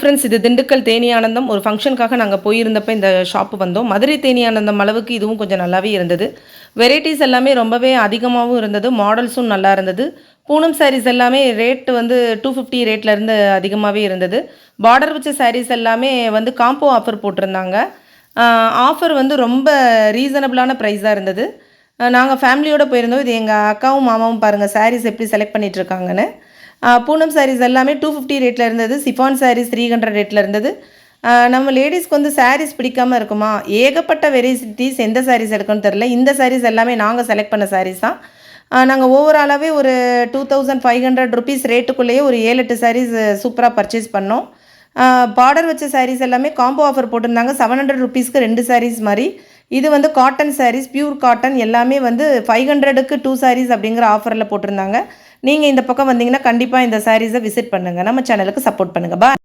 Friends, இது திண்டுக்கல் தேனி ஆனந்தம். ஒரு ஃபங்க்ஷனுக்காக நாங்கள் போயிருந்தப்போ இந்த ஷாப்பு வந்தோம். மதுரை தேனி ஆனந்தம் அளவுக்கு இதுவும் கொஞ்சம் நல்லாவே இருந்தது. வெரைட்டிஸ் எல்லாமே ரொம்பவே அதிகமாகவும் இருந்தது. மாடல்ஸும் நல்லா இருந்தது. பூனம் சாரீஸ் எல்லாமே ரேட் வந்து 250 ரேட்லேருந்து அதிகமாகவே இருந்தது. பார்டர் வச்ச சாரீஸ் எல்லாமே வந்து காம்போ ஆஃபர் போட்டிருந்தாங்க. ஆஃபர் வந்து ரொம்ப ரீசனபிளான ப்ரைஸாக இருந்தது. நாங்கள் ஃபேமிலியோடு போயிருந்தோம். இது எங்கள் அக்காவும் மாமாவும் பாருங்கள் சாரீஸ் எப்படி செலக்ட் பண்ணிகிட்ருக்காங்கன்னு. பூனம் சாரீஸ் எல்லாமே 250 ரேட்டில் இருந்தது. சிஃபான் சாரீஸ் 300 ரேட்டில் இருந்தது. நம்ம லேடிஸ்க்கு வந்து சாரீஸ் பிடிக்காமல் இருக்குமா? ஏகப்பட்ட வெரைட்டிஸ் எந்த சாரீஸ் எடுக்கணும்னு தெரில. இந்த சாரீஸ் எல்லாமே நாங்கள் செலக்ட் பண்ண சாரீஸ் தான். நாங்கள் ஓவராலாகவே ஒரு 2500 ருபீஸ் ரேட்டுக்குள்ளேயே ஒரு 7-8 சாரீஸ் சூப்பராக பர்ச்சேஸ் பண்ணோம். பார்டர் வச்ச சாரீஸ் எல்லாமே காம்போ ஆஃபர் போட்டிருந்தாங்க. 700 ருபீஸ்க்கு 2 சாரீஸ் மாதிரி. இது வந்து காட்டன் சாரீஸ், பியூர் காட்டன் எல்லாமே வந்து 500க்கு 2 சாரீஸ் அப்படிங்கிற ஆஃபரில் போட்டிருந்தாங்க. நீங்கள் இந்த பக்கம் வந்தீங்கன்னா கண்டிப்பாக இந்த சாரீஸை விசிட் பண்ணுங்கள். நம்ம சேனலுக்கு சப்போர்ட் பண்ணுங்கள். பாய்.